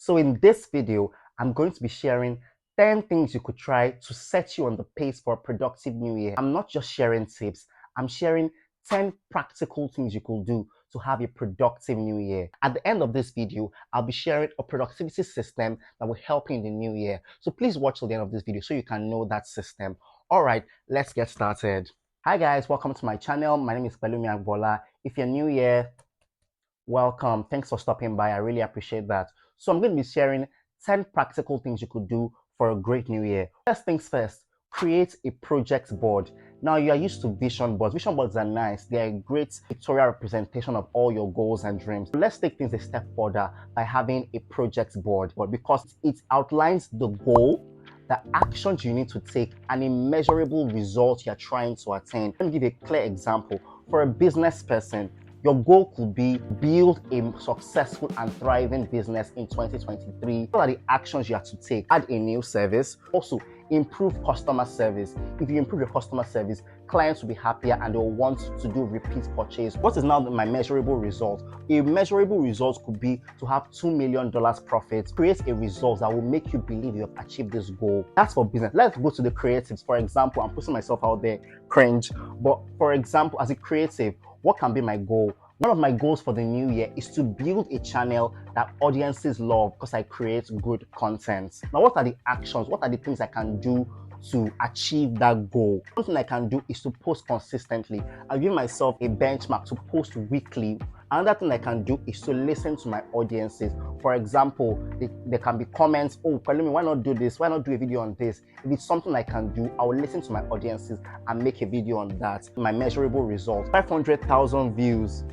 So in this video, I'm going to be sharing 10 things you could try to set you on the pace for a productive new year. I'm not just sharing tips, I'm sharing 10 practical things you could do to have a productive new year. At the end of this video, I'll be sharing a productivity system that will help you in the new year. So please watch till the end of this video so you can know that system. All right, let's get started. Hi guys, welcome to my channel. My name is Pelumi Agboola. If you're new here, welcome. Thanks for stopping by. I really appreciate that. So I'm going to be sharing 10 practical things you could do for a great new year. First things first, create a project board. Now you are used to vision boards. Vision boards are nice. They are a great pictorial representation of all your goals and dreams. Let's take things a step further by having a project board, because it outlines the goal, the actions you need to take, and a measurable result you're trying to attain. Let me give a clear example. For a business person, your goal could be build a successful and thriving business in 2023. What are the actions you have to take? Add a new service. Also, improve customer service. If you improve your customer service, clients will be happier and they'll want to do repeat purchase. What is now my measurable result? A measurable result could be to have $2 million profit. Create a result that will make you believe you have achieved this goal. That's for business. Let's go to the creatives. For example, I'm putting myself out there, cringe. But for example, as a creative, what can be my goal? One of my goals for the new year is to build a channel that audiences love because I create good content. Now, what are the actions? What are the things I can do to achieve that goal? One thing I can do is to post consistently. I'll give myself a benchmark to post weekly. Another thing I can do is to listen to my audiences. For example, there can be comments, oh, Pelumi, why not do this? Why not do a video on this? If it's something I can do, I will listen to my audiences and make a video on that. My measurable results, 500,000 views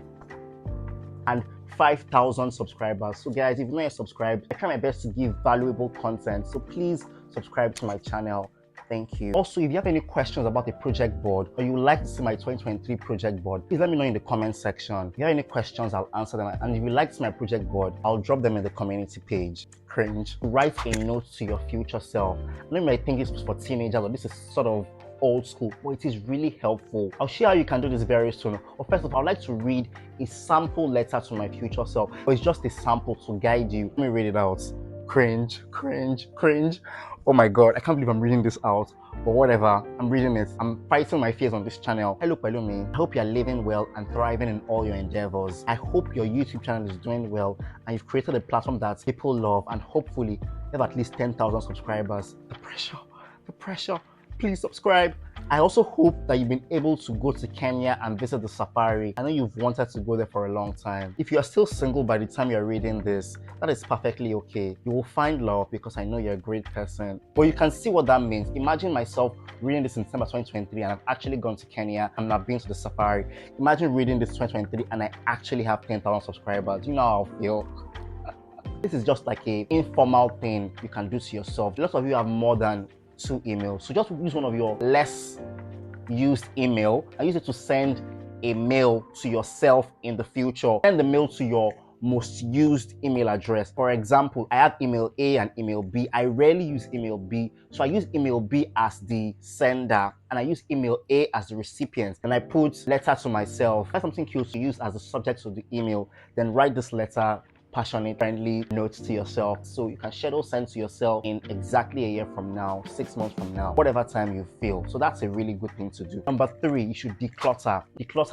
and 5,000 subscribers. So guys, if you're not subscribed, I try my best to give valuable content. So please subscribe to my channel. Thank you. Also, if you have any questions about the project board or you would like to see my 2023 project board, please let me know in the comment section. If you have any questions, I'll answer them. And if you like to see my project board, I'll drop them in the community page. Cringe. Write a note to your future self. I know you might think it's for teenagers or this is sort of old school, but it is really helpful. I'll share how you can do this very soon. But first of all, I'd like to read a sample letter to my future self. But it's just a sample to guide you. Let me read it out. Cringe, cringe, cringe. Oh my god, I can't believe I'm reading this out. But whatever, I'm reading it. I'm fighting my fears on this channel. Hello, Pelumi. I hope you're living well and thriving in all your endeavors. I hope your YouTube channel is doing well and you've created a platform that people love, and hopefully you have at least 10,000 subscribers. The pressure. Please subscribe. I also hope that you've been able to go to Kenya and visit the safari. I know you've wanted to go there for a long time. If you are still single by the time you're reading this, that is perfectly okay. You will find love because I know you're a great person. But you can see what that means. Imagine myself reading this in December 2023 and I've actually gone to Kenya and I've been to the safari. Imagine reading this 2023 and I actually have 10,000 subscribers. You know how I feel. This is just like an informal thing you can do to yourself. Lots of you have more than 2 emails, so just use one of your less used email and use it to send a mail to yourself in the future. Send the mail to your most used email address. For example, I have email A and email B. I rarely use email B, so I use email B as the sender and I use email A as the recipient. And I put letter to myself. That's something cute to use as the subject of the email. Then write this letter, passionate, friendly notes to yourself, so you can schedule send to yourself in exactly a year from now, 6 months from now, whatever time you feel. So that's a really good thing to do. Number 3, you should declutter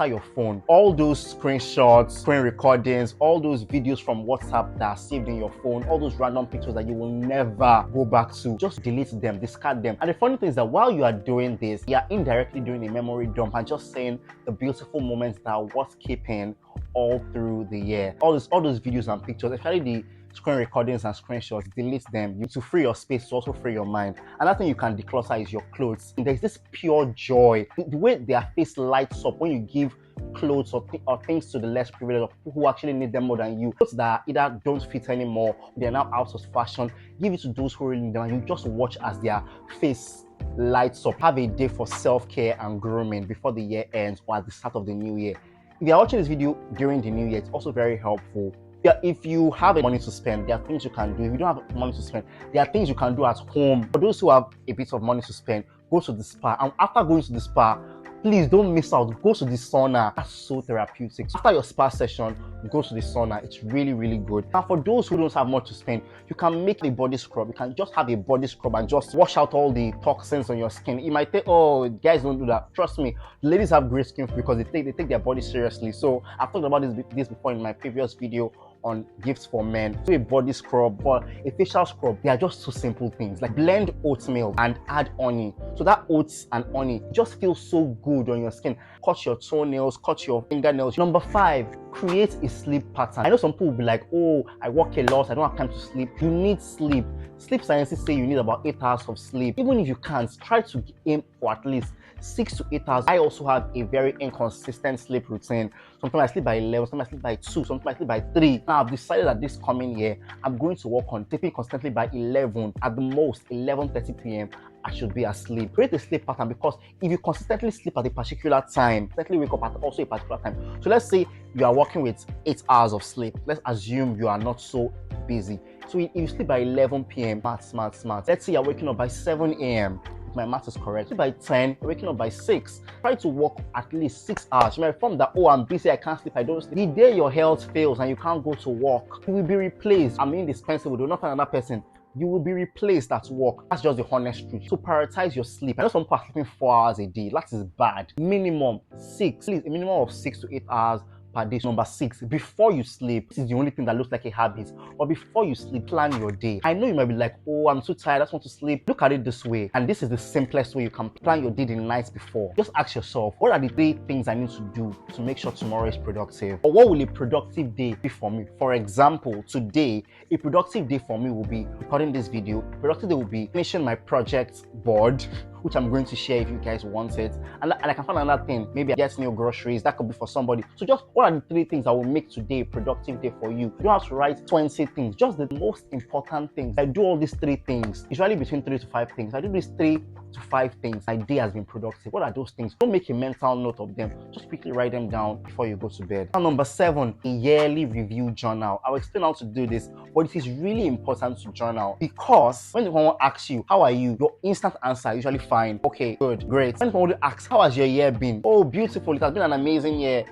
your phone. All those screenshots, screen recordings, all those videos from WhatsApp that are saved in your phone, all those random pictures that you will never go back to, just delete them, discard them. And the funny thing is that while you are doing this, you are indirectly doing a memory dump and just saying the beautiful moments that are worth keeping all through the year. All those videos and pictures, especially the screen recordings and screenshots, delete them to free your space, to also free your mind. Another thing you can declutter is your clothes. There's this pure joy, the way their face lights up when you give clothes or things to the less privileged, or people who actually need them more than you. Clothes that either don't fit anymore, they're now out of fashion, give it to those who really need them and you just watch as their face lights up. Have a day for self-care and grooming before the year ends or at the start of the new year. If you're watching this video during the new year, it's also very helpful. Yeah, if you have money to spend, there are things you can do. If you don't have money to spend, there are things you can do at home. For those who have a bit of money to spend, go to the spa. And after going to the spa, Please don't miss out. Go to the sauna. That's so therapeutic. After your spa session, go to the sauna. It's really, really good. And for those who don't have much to spend, you can make a body scrub. You can just have a body scrub and just wash out all the toxins on your skin. You might think, oh, guys don't do that. Trust me, ladies have great skin because they take their body seriously. So I've talked about this before in my previous video on gifts for men. Do a body scrub or a facial scrub. They are just two simple things, like blend oatmeal and add honey. So that oats and honey just feels so good on your skin. Cut your toenails, cut your fingernails. Number 5, create a sleep pattern. I know some people will be like, oh, I work a lot, I don't have time to sleep. You need sleep. Sleep scientists say you need about 8 hours of sleep. Even if you can't, try to aim for at least 6 to 8 hours. I also have a very inconsistent sleep routine. Sometimes I sleep by 11, sometimes I sleep by 2, sometimes I sleep by 3. Now I've decided that this coming year, I'm going to work on sleeping constantly by 11, at the most 11:30 p.m. I should be asleep. Create a sleep pattern, because if you consistently sleep at a particular time, consistently wake up at also a particular time. So let's say you are working with 8 hours of sleep. Let's assume you are not so busy. So if you sleep by 11 p.m., smart. Let's say you're waking up by 7 a.m. My math is correct. By 10, you're waking up by 6. Try to work at least 6 hours. You might form that, oh, I'm busy, I can't sleep, I don't sleep. The day your health fails and you can't go to work, you will be replaced. I'm indispensable. Do not find another person. You will be replaced at work. That's just the honest truth. So prioritize your sleep. I know some people are sleeping 4 hours a day. That is bad. Minimum 6. Please, a minimum of 6 to 8 hours per day. Number 6, before you sleep, this is the only thing that looks like a habit, but before you sleep, plan your day. I know you might be like, oh, I'm too tired, I just want to sleep. Look at it this way, and this is the simplest way you can plan your day the night before. Just ask yourself, what are the 3 things I need to do to make sure tomorrow is productive? Or what will a productive day be for me? For example, today, a productive day for me will be recording this video. A productive day will be finishing my project board, which I'm going to share if you guys want it. And I can find another thing. Maybe I get new groceries. That could be for somebody. So just what are the 3 things that will make today a productive day for you? You don't have to write 20 things. Just the most important things. I do all these 3 things. Usually between 3 to 5 things. I do these 3 to 5 things. My day has been productive. What are those things? Don't make a mental note of them. Just quickly write them down before you go to bed. Now, number 7, a yearly review journal. I'll explain how to do this, but it is really important to journal, because when someone asks you, how are you? Your instant answer usually fine. Okay, good, great. When someone asks, how has your year been? Oh, beautiful. It has been an amazing year.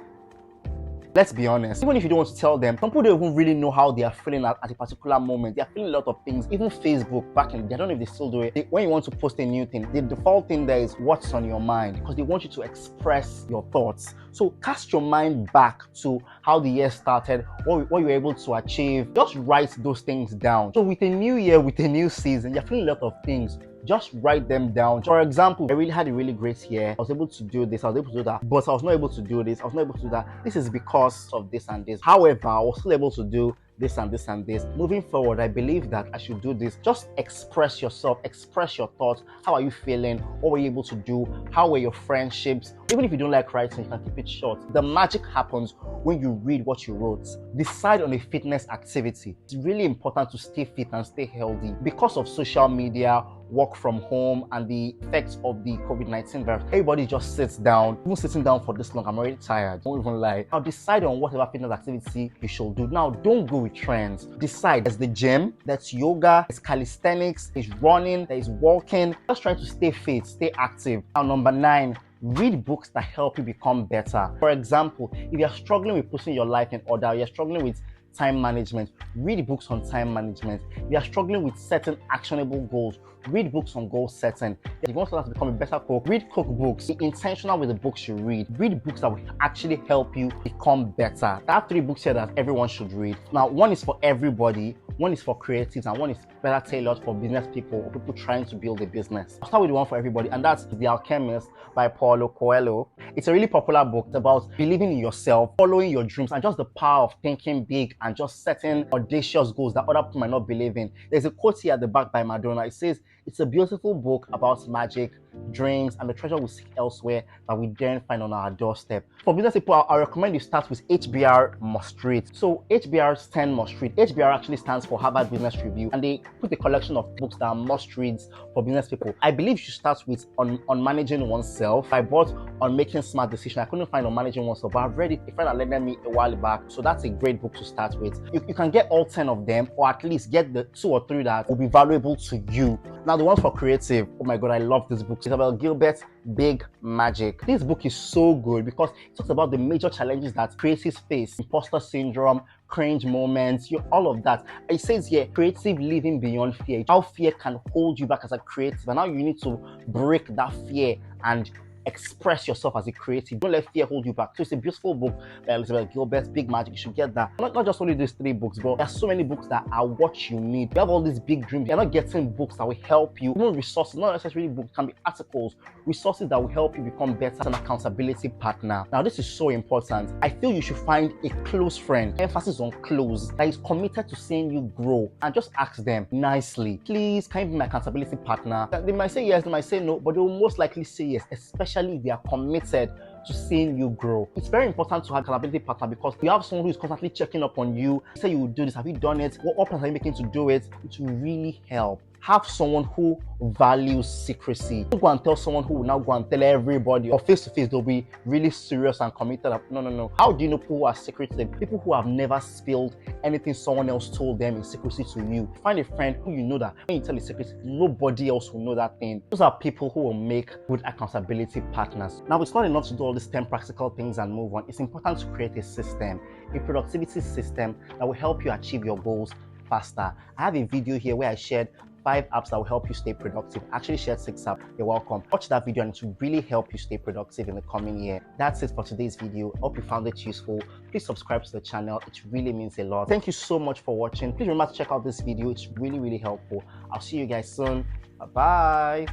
Let's be honest, even if you don't want to tell them, some people don't even really know how they are feeling at a particular moment. They are feeling a lot of things. Even Facebook, back in the day, I don't know if they still do it. When you want to post a new thing, the default thing there is what's on your mind, because they want you to express your thoughts. So cast your mind back to how the year started, what you were able to achieve. Just write those things down. So with a new year, with a new season, you're feeling a lot of things. Just write them down. For example, I really had a really great year. I was able to do this, I was able to do that, but I was not able to do this, I was not able to do that. This is because of this and this. However, I was still able to do this and this and this. Moving forward, I believe that I should do this. Just express yourself, express your thoughts. How are you feeling? What were you able to do? How were your friendships? Even if you don't like writing, you can keep it short. The magic happens when you read what you wrote. Decide on a fitness activity. It's really important to stay fit and stay healthy. Because of social media, work from home, and the effects of the COVID-19 virus, everybody just sits down. Even sitting down for this long, I'm already tired. Don't even lie. Now decide on whatever fitness activity you should do. Now don't go with trends. Decide. There's the gym, there's yoga, there's calisthenics, there's running, there's walking. Just try to stay fit, stay active. Now number 9, read books that help you become better. For example, if you're struggling with putting your life in order, you're struggling with time management, read books on time management. If you are struggling with setting actionable goals, read books on goal setting. If you want to become a better cook, read cookbooks. Be intentional with the books you read. Read books that will actually help you become better. I have 3 books here that everyone should read. Now, one is for everybody, one is for creatives, and one is better tailored for business people or people trying to build a business. I'll start with the one for everybody, and that's The Alchemist by Paulo Coelho. It's a really popular book. It's about believing in yourself, following your dreams, and just the power of thinking big and just setting audacious goals that other people might not believe in. There's a quote here at the back by Madonna. It says, "It's a beautiful book about magic, dreams, and the treasure we seek elsewhere that we daren't find on our doorstep." For business people, I recommend you start with HBR Must Read. So HBR's 10 Must Read. HBR actually stands for Harvard Business Review, and they put a collection of books that are must reads for business people. I believe you should start with on managing oneself. I bought On Making Smart Decisions. I couldn't find On Managing Oneself, but I've read it. A friend had lent me a while back, so that's a great book to start with. You can get all 10 of them, or at least get the 2 or 3 that will be valuable to you. Now, the one for creative, oh my god, I love this book. Isabel Gilbert's Big Magic. This book is so good because it talks about the major challenges that creatives face: imposter syndrome, cringe moments, all of that. It says here, creative living beyond fear. How fear can hold you back as a creative, and how you need to break that fear and express yourself as a creative. Don't let fear hold you back. So it's a beautiful book by Elizabeth Gilbert's Big Magic. You should get that. Not just only these 3 books, but there's so many books that are what you need. You have all these big dreams. You're not getting books that will help you. Even resources, not necessarily books, can be articles, resources that will help you become better as an accountability partner. Now, this is so important. I feel you should find a close friend, emphasis on close, that is committed to seeing you grow, and just ask them nicely, please, can you be my accountability partner? They might say yes, they might say no, but they will most likely say yes, especially if they are committed to seeing you grow. It's very important to have an accountability partner because you have someone who is constantly checking up on you. Say you will do this, have you done it? What plans are you making to do it? It will really help. Have someone who values secrecy. Don't go and tell someone who will now go and tell everybody, or face to face they'll be really serious and committed. No. How do you know people who are secretive? People who have never spilled anything someone else told them in secrecy to you. Find a friend who you know that when you tell a secret, nobody else will know that thing. Those are people who will make good accountability partners. Now, it's not enough to do all these 10 practical things and move on. It's important to create a system, a productivity system that will help you achieve your goals faster. I have a video here where I shared 5 apps that will help you stay productive. I actually shared 6 apps. You're welcome. Watch that video and it will really help you stay productive in the coming year. That's it for today's video. Hope you found it useful. Please subscribe to the channel. It really means a lot. Thank you so much for watching. Please remember to check out this video. It's really helpful. I'll see you guys soon. Bye-bye.